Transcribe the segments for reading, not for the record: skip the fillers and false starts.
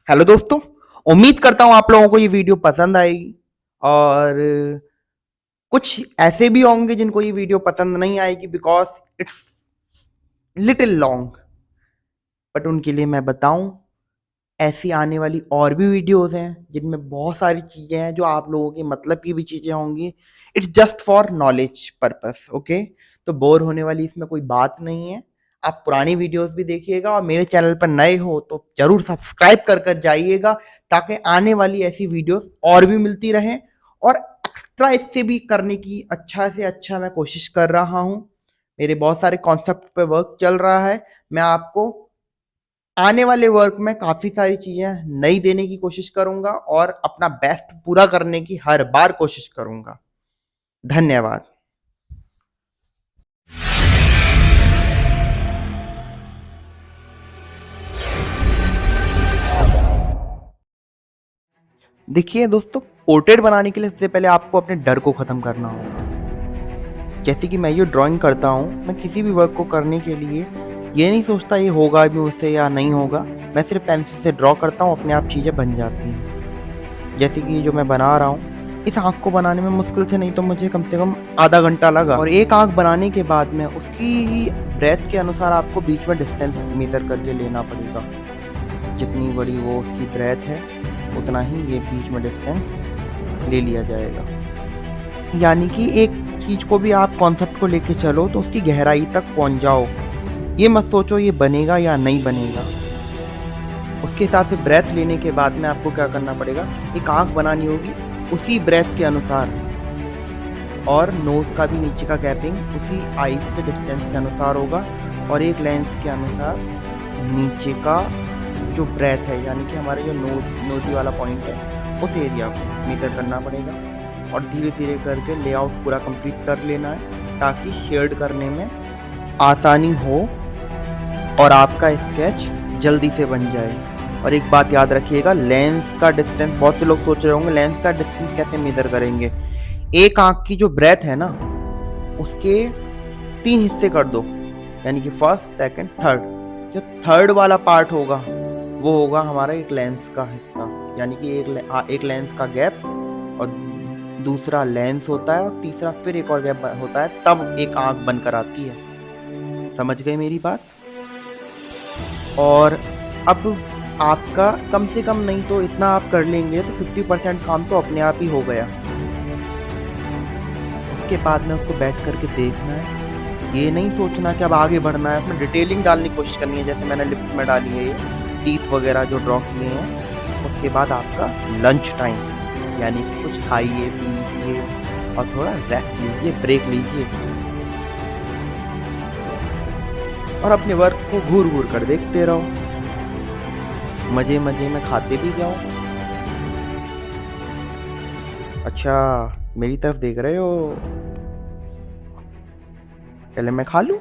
Hello दोस्तों, उम्मीद करता हूँ आप लोगों को ये वीडियो पसंद आएगी और कुछ ऐसे भी होंगे जिनको ये वीडियो पसंद नहीं आएगी because it's little long. But उनके लिए मैं बताऊँ, ऐसी आने वाली और भी वीडियोज़ हैं जिनमें बहुत सारी चीज़ें हैं जो आप लोगों के मतलब की भी चीज़ें होंगी। It's just for knowledge purpose, okay? तो बोर होने वाली इसमें कोई बात नहीं है। आप पुरानी वीडियोज़ भी देखिएगा और मेरे चैनल पर नए हो तो ज़रूर सब्सक्राइब कर जाइएगा ताकि आने वाली ऐसी वीडियोज़ और भी मिलती रहें और एक्स्ट्रा इससे भी करने की अच्छा से अच्छा मैं कोशिश कर रहा हूँ। मेरे बहुत सारे कॉन्सेप्ट पे वर्क चल रहा है। मैं आपको आने वाले वर्क में काफ़ी सारी चीज़ें नई देने की कोशिश करूँगा और अपना बेस्ट पूरा करने की हर बार कोशिश करूँगा। धन्यवाद। देखिए दोस्तों, पोर्ट्रेट बनाने के लिए सबसे पहले आपको अपने डर को ख़त्म करना होगा। जैसे कि मैं ये ड्राइंग करता हूँ, मैं किसी भी वर्क को करने के लिए ये नहीं सोचता ये होगा भी मुझसे या नहीं होगा। मैं सिर्फ़ पेंसिल से ड्रॉ करता हूँ, अपने आप चीज़ें बन जाती हैं। जैसे कि जो मैं बना रहा हूँ, इस आँख को बनाने में मुश्किल से नहीं तो मुझे कम से कम आधा घंटा लगा और एक आँख बनाने के बाद में उसकी ही ब्रेथ के अनुसार आपको बीच में डिस्टेंस मेज़र करके लेना पड़ेगा। जितनी बड़ी वो उसकी ब्रेथ है, उतना ही ये बीच में डिस्टेंस ले लिया जाएगा। यानी कि एक चीज़ को भी आप कॉन्सेप्ट को लेके चलो तो उसकी गहराई तक पहुँच जाओ। ये मत सोचो ये बनेगा या नहीं बनेगा। उसके हिसाब से ब्रेथ लेने के बाद में आपको क्या करना पड़ेगा, एक आँख बनानी होगी उसी ब्रेथ के अनुसार और नोज़ का भी नीचे का गैपिंग उसी आईज़ के डिस्टेंस के अनुसार होगा और एक लेंस के अनुसार नीचे का जो ब्रेथ है यानी कि हमारे जो नोज़ी वाला पॉइंट है उस एरिया को मेजर करना पड़ेगा और धीरे-धीरे करके लेआउट पूरा कंप्लीट कर लेना है ताकि शेड करने में आसानी हो और आपका स्केच जल्दी से बन जाए। और एक बात याद रखिएगा, लेंस का डिस्टेंस, बहुत से लोग सोच रहे होंगे लेंस का डिस्टेंस कैसे मेजर करेंगे। एक आँख की जो ब्रेथ है ना, उसके 3 हिस्से कर दो, यानी कि फर्स्ट, सेकंड, थर्ड। जो थर्ड वाला पार्ट होगा वो होगा हमारा एक लेंस का हिस्सा, यानी कि एक लेंस का गैप और दूसरा लेंस होता है और तीसरा फिर एक और गैप होता है, तब एक आँख बनकर आती है। समझ गए मेरी बात? और अब आपका कम से कम नहीं तो इतना आप कर लेंगे तो 50% काम तो अपने आप ही हो गया। उसके बाद में उसको बैठ करके देखना है। ये नहीं सोचना कि अब आगे बढ़ना है, उसमें डिटेलिंग डालने की कोशिश करनी है, जैसे मैंने लिप्स में डाली है ये, टीथ वगैरह जो ड्रॉ किए हैं। उसके बाद आपका लंच टाइम, यानी कि कुछ खाइए, पीजिए और थोड़ा रेस्ट लीजिए, ब्रेक लीजिए और अपने वर्क को घूर-घूर कर देखते रहो। मज़े-मज़े में खाते भी जाओ। अच्छा, मेरी तरफ देख रहे हो? पहले मैं खा लूँ?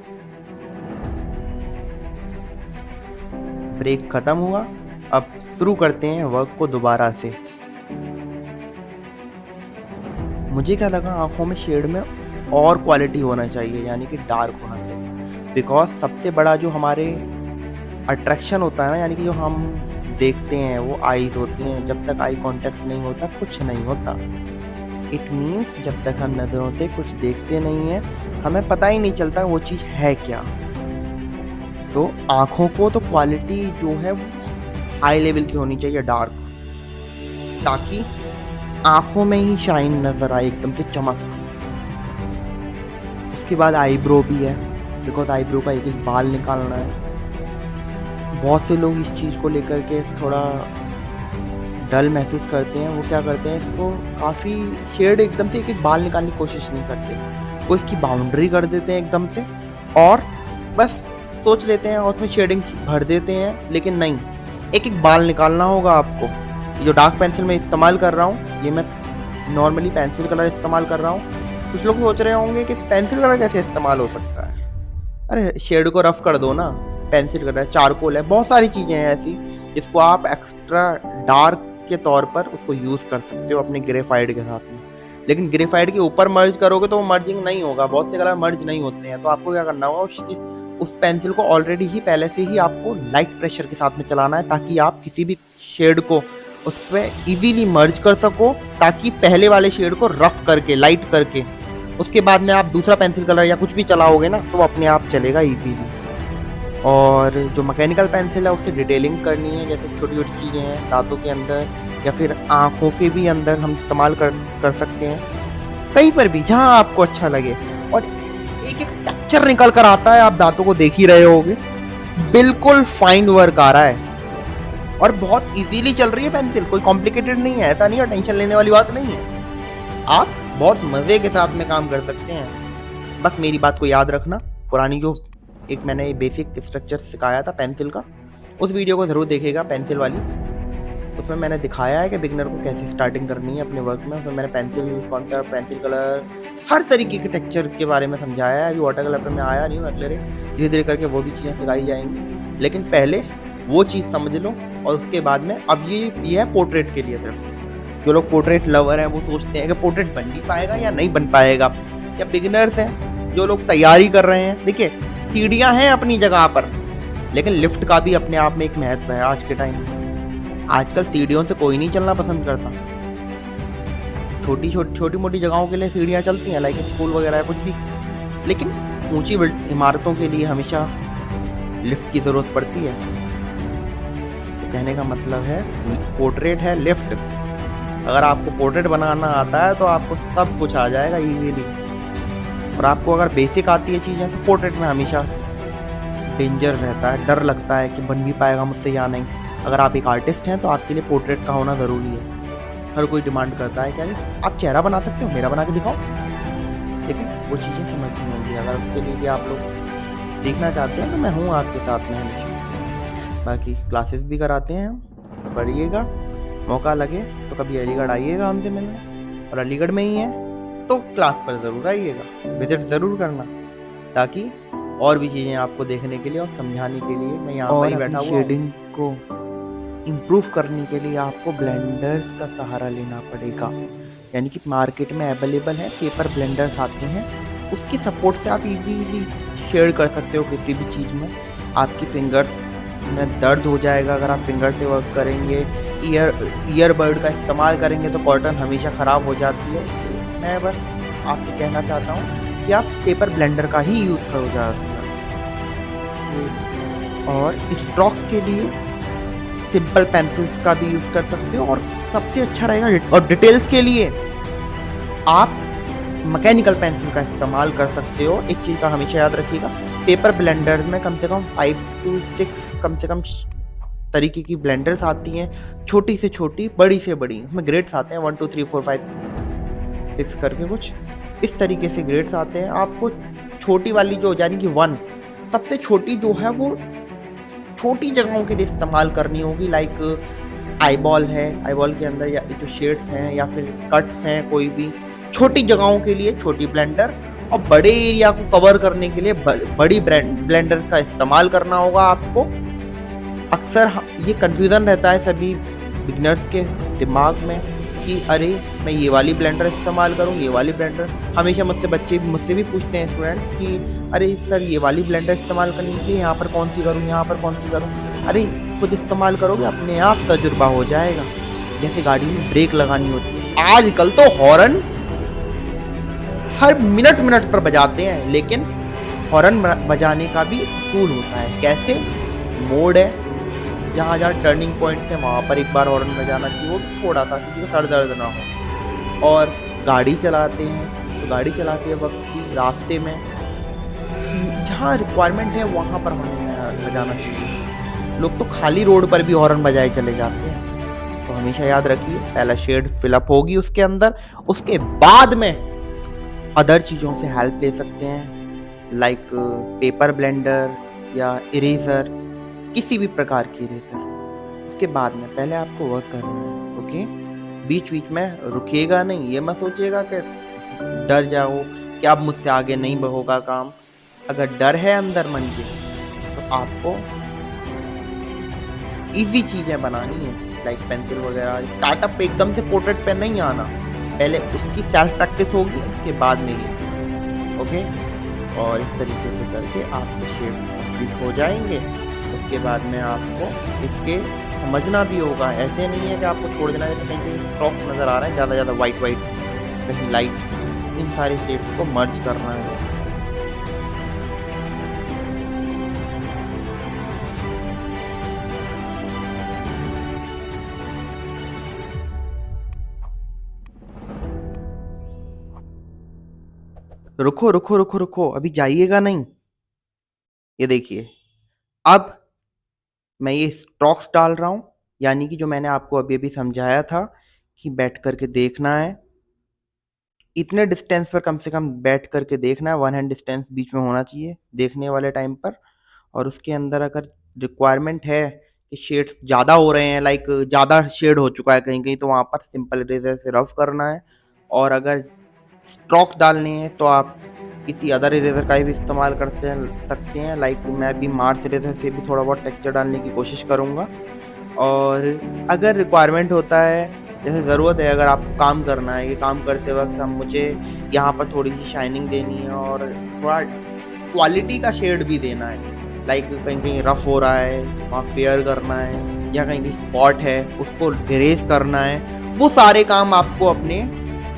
ब्रेक खत्म हुआ, अब शुरू करते हैं वर्क को दोबारा से। मुझे क्या लगा, आँखों में शेड में और क्वालिटी होना चाहिए, यानी कि डार्क होना चाहिए। बिकॉज़ सबसे बड़ा जो हमारे अट्रैक्शन होता है ना, यानी कि जो हम देखते हैं वो आईज़ होती हैं। जब तक आई कॉन्टैक्ट नहीं होता कुछ नहीं होता। इट मीन्स जब तक हम नज़रों से कुछ देखते नहीं हैं, हमें पता ही नहीं चलता वो चीज़ है क्या। तो आँखों को तो क्वालिटी जो है वो हाई लेवल की होनी चाहिए, डार्क, ताकि आँखों में ही शाइन नज़र आए, एकदम से चमक। उसके बाद आईब्रो भी है, बिकॉज़ आईब्रो का एक-एक बाल निकालना है। बहुत से लोग इस चीज़ को लेकर के थोड़ा डल महसूस करते हैं। वो क्या करते हैं, इसको काफ़ी शेड एकदम से एक-एक बाल निकालने की कोशिश नहीं करते। वो इसकी बाउंड्री कर देते हैं एकदम से और बस सोच लेते हैं और उसमें शेडिंग भर देते हैं, लेकिन नहीं, एक-एक बाल निकालना होगा आपको। ये जो डार्क पेंसिल मैं इस्तेमाल कर रहा हूँ, ये मैं नॉर्मली पेंसिल कलर इस्तेमाल कर रहा हूँ। कुछ लोग सोच रहे होंगे कि पेंसिल कलर कैसे इस्तेमाल हो सकता है? अरे शेड को रफ कर दो ना, पेंसिल कलर है, चारकोल है, बहुत सारी चीज़ें हैं ऐसी जिसको आप एक्स्ट्रा डार्क के तौर पर उसको यूज़ कर सकते हो अपने ग्रेफाइट के साथ में। लेकिन ग्रेफाइट के ऊपर मर्ज करोगे तो वो मर्जिंग नहीं होगा, बहुत से कलर मर्ज नहीं होते हैं। तो आपको क्या करना होगा, उसकी उस पेंसिल को ऑलरेडी ही पहले से ही आपको लाइट प्रेशर के साथ में चलाना है, ताकि आप किसी भी शेड को उस पर इजीली मर्ज कर सको, ताकि पहले वाले शेड को रफ करके लाइट करके उसके बाद में आप दूसरा पेंसिल कलर या कुछ भी चलाओगे ना तो अपने आप चलेगा इजीली। और जो मैकेनिकल पेंसिल है उससे डिटेलिंग करनी है, जैसे छोटी छोटी चीज़ें हैं दांतों के अंदर या फिर आँखों के भी अंदर हम इस्तेमाल कर सकते हैं, कहीं पर भी जहाँ आपको अच्छा लगे। और एक एक टेक्सचर निकल कर आता है, आप दांतों को देख ही रहे होगे, बिल्कुल फाइन वर्क आ रहा है और बहुत इजीली चल रही है पेंसिल, कोई कॉम्प्लिकेटेड नहीं है, ऐसा नहीं है, टेंशन लेने वाली बात नहीं है, आप बहुत मज़े के साथ में काम कर सकते हैं। बस मेरी बात को याद रखना, पुरानी जो एक मैंने बेसिक स्ट्रक्चर सिखाया था पेंसिल का, उस वीडियो को ज़रूर देखिएगा, पेंसिल वाली। उसमें मैंने दिखाया है कि बिगिनर को कैसे स्टार्टिंग करनी है अपने वर्क में। उसमें मैंने पेंसिल कौन सा पेंसिल कलर हर तरीके के टेक्सचर के बारे में समझाया है। अभी वाटर कलर पर मैं आया नहीं हूँ, अगले धीरे धीरे करके वो भी चीज़ें सिखाई जाएंगी, लेकिन पहले वो चीज़ समझ लो और उसके बाद में अब ये है पोर्ट्रेट के लिए। सिर्फ जो लोग पोर्ट्रेट लवर हैं वो सोचते हैं कि पोर्ट्रेट बन भी पाएगा या नहीं बन पाएगा, या बिगिनर्स हैं जो लोग तैयारी कर रहे हैं। देखिए सीढ़ियाँ हैं अपनी जगह पर, लेकिन लिफ्ट का भी अपने आप में एक महत्व है आज के टाइम में। आजकल सीढ़ियों से कोई नहीं चलना पसंद करता, छोटी मोटी जगहों के लिए सीढ़ियाँ चलती हैं, लाइक स्कूल वगैरह कुछ भी, लेकिन ऊंची इमारतों के लिए हमेशा लिफ्ट की ज़रूरत पड़ती है। तो कहने का मतलब है पोर्ट्रेट है लिफ्ट। अगर आपको पोर्ट्रेट बनाना आता है तो आपको सब कुछ आ जाएगा इजीली, और आपको अगर बेसिक आती है चीज़ें तो पोर्ट्रेट में हमेशा डेंजर रहता है, डर लगता है कि बन भी पाएगा मुझसे या नहीं। अगर आप एक आर्टिस्ट हैं तो आपके लिए पोर्ट्रेट का होना ज़रूरी है। हर कोई डिमांड करता है क्या आप चेहरा बना सकते हो, मेरा बना के दिखाओ, लेकिन वो चीज़ें समझनी होंगी। अगर उसके लिए भी आप लोग सीखना चाहते हैं तो मैं हूँ आपके साथ में हमेशा। बाकी क्लासेस भी कराते हैं हम, पढ़िएगा, मौका लगे तो कभी अलीगढ़ आइएगा हमसे मिलने, और अलीगढ़ में ही है तो क्लास पर ज़रूर आइएगा, विजिट ज़रूर करना, ताकि और भी चीज़ें आपको देखने के लिए और समझाने के लिए मैं यहाँ पर ही बैठा हूँ। शेडिंग को इम्प्रूव करने के लिए आपको ब्लेंडर्स का सहारा लेना पड़ेगा, यानी कि मार्केट में अवेलेबल है पेपर ब्लेंडर्स आते हैं, उसकी सपोर्ट से आप इजीली शेड कर सकते हो किसी भी चीज़ में। आपकी फिंगर्स में दर्द हो जाएगा अगर आप फिंगर से वर्क करेंगे, ईयरबड का इस्तेमाल करेंगे तो कॉटन हमेशा ख़राब हो जाती है। मैं बस आपसे कहना चाहता हूँ कि आप पेपर ब्लेंडर का ही यूज़ करो ज़्यादा। और स्ट्रोक्स के लिए सिंपल पेंसिल्स का भी यूज़ कर सकते हो, और सबसे अच्छा रहेगा, और डिटेल्स के लिए आप मैकेनिकल पेंसिल का इस्तेमाल कर सकते हो। एक चीज़ का हमेशा याद रखिएगा, पेपर ब्लेंडर्स में कम से कम 5 से 6 कम से कम तरीके की ब्लेंडर्स आती हैं, छोटी से छोटी, बड़ी से बड़ी, उसमें ग्रेड्स आते हैं 1 2 3 4 5 6 करके कुछ इस तरीके से ग्रेड्स आते हैं। आपको छोटी वाली जो यानी कि 1 सबसे छोटी जो है वो छोटी जगहों के लिए इस्तेमाल करनी होगी, लाइक आईबॉल है, आईबॉल के अंदर या जो शेड्स हैं या फिर कट्स हैं, कोई भी छोटी जगहों के लिए छोटी ब्लेंडर, और बड़े एरिया को कवर करने के लिए बड़ी ब्लेंडर का इस्तेमाल करना होगा आपको। अक्सर ये कंफ्यूजन रहता है सभी बिगिनर्स के दिमाग में कि अरे मैं ये वाली ब्लेंडर इस्तेमाल करूँ, ये वाली ब्लेंडर। हमेशा मुझसे भी पूछते हैं स्टूडेंट कि अरे सर ये वाली ब्लेंडर इस्तेमाल करनी चाहिए, यहाँ पर कौन सी करूँ, यहाँ पर कौन सी करूँ। अरे खुद इस्तेमाल करोगे अपने आप तजुर्बा हो जाएगा। जैसे गाड़ी में ब्रेक लगानी होती है, आजकल तो हॉर्न हर मिनट पर बजाते हैं, लेकिन हॉर्न बजाने का भी उसूल होता है। कैसे? मोड है, जहाँ टर्निंग पॉइंट है वहाँ पर एक बार हॉर्न बजाना चाहिए, वो थोड़ा सा किसी को सर दर्द ना हो। और गाड़ी चलाते हैं तो गाड़ी चलाते वक्त भी रास्ते में जहाँ रिक्वायरमेंट है वहाँ पर हॉर्न बजाना चाहिए। लोग तो खाली रोड पर भी हॉर्न बजाए चले जाते हैं। तो हमेशा याद रखिए, पहला शेड फिलअप होगी उसके अंदर, उसके बाद में अदर चीज़ों से हेल्प ले सकते हैं, लाइक पेपर ब्लेंडर या इरेजर, किसी भी प्रकार की इरेजर। उसके बाद में पहले आपको वर्क करना है, ओके? बीच में रुकिएगा नहीं, ये मत सोचिएगा कि डर जाओ कि अब मुझसे आगे नहीं होगा काम। अगर डर है अंदर मन के तो आपको इजी चीज़ें बनानी है, लाइक पेंसिल वगैरह। स्टार्टअप पे एकदम से पोर्ट्रेट पे नहीं आना, पहले उसकी सेल्फ प्रैक्टिस होगी, उसके बाद में ये, ओके? और इस तरीके से करके आपके शेड्स कंप्लीट हो जाएंगे। उसके बाद में आपको इसके समझना भी होगा, ऐसे नहीं है कि आपको छोड़ देना है। कहीं कहीं स्ट्रोक्स नज़र आ रहे हैं ज़्यादा वाइट कहीं लाइट, इन सारे शेड्स को मर्ज करना है। रुको रुको रुको रुको, अभी जाइएगा नहीं। ये देखिए, अब मैं ये स्ट्रोक्स डाल रहा हूँ, यानी कि जो मैंने आपको अभी अभी समझाया था कि बैठ करके देखना है, इतने डिस्टेंस पर कम से कम बैठ करके देखना है। 1 हैंड डिस्टेंस बीच में होना चाहिए देखने वाले टाइम पर। और उसके अंदर अगर रिक्वायरमेंट है कि शेड्स ज़्यादा हो रहे हैं, लाइक ज़्यादा शेड हो चुका है कहीं कहीं, तो वहाँ पर सिंपल इरेजर से रफ करना है। और अगर स्ट्रोक्स डालने हैं तो आप किसी अदर इरेजर का भी इस्तेमाल कर सकते हैं। लाइक मैं भी मार्स इरेजर से भी थोड़ा बहुत टेक्सचर डालने की कोशिश करूँगा। और अगर रिक्वायरमेंट होता है, जैसे ज़रूरत है, अगर आपको काम करना है, ये काम करते वक्त हम मुझे यहाँ पर थोड़ी सी शाइनिंग देनी है और थोड़ा क्वालिटी का शेड भी देना है, लाइक कहीं कहीं रफ हो रहा है वहाँ फेयर करना है, या कहीं कहीं स्पॉट है उसको इरेज करना है, वो सारे काम आपको अपने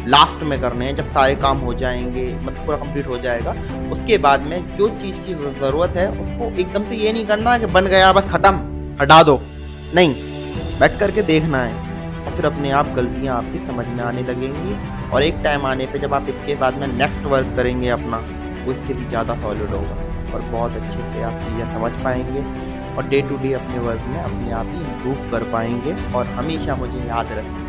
लास्ट में करने हैं। जब सारे काम हो जाएंगे, मतलब पूरा कंप्लीट हो जाएगा, उसके बाद में जो चीज़ की ज़रूरत है उसको एकदम से ये नहीं करना है कि बन गया बस ख़त्म हटा दो, नहीं, बैठ करके देखना है। और फिर अपने आप गलतियाँ आपकी समझ में आने लगेंगी, और एक टाइम आने पे जब आप इसके बाद में नेक्स्ट वर्क करेंगे अपना, वो इससे भी ज़्यादा सॉलिड होगा और बहुत अच्छे से आप चीज़ें समझ पाएंगे और डे टू डे अपने वर्क में अपने आप ही इम्प्रूव कर पाएंगे। और हमेशा मुझे याद रखें